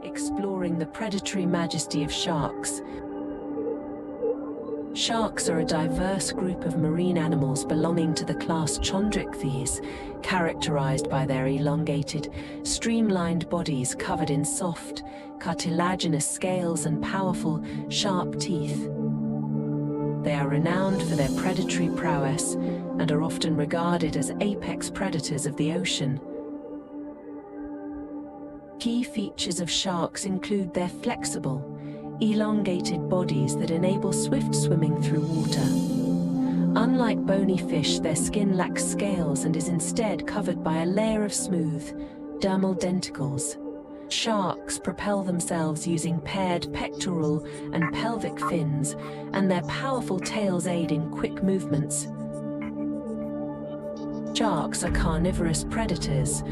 exploring the predatory majesty of sharks. Sharks are a diverse group of marine animals belonging to the class Chondrichthyes, characterized by their elongated, streamlined bodies covered in soft, cartilaginous scales and powerful, sharp teeth. They are renowned for their predatory prowess and are often regarded as apex predators of the ocean. Key features of sharks include their flexible, elongated bodies that enable swift swimming through water. Unlike bony fish, their skin lacks scales and is instead covered by a layer of smooth, dermal denticles. Sharks propel themselves using paired pectoral and pelvic fins, and their powerful tails aid in quick movements. Sharks are carnivorous predators,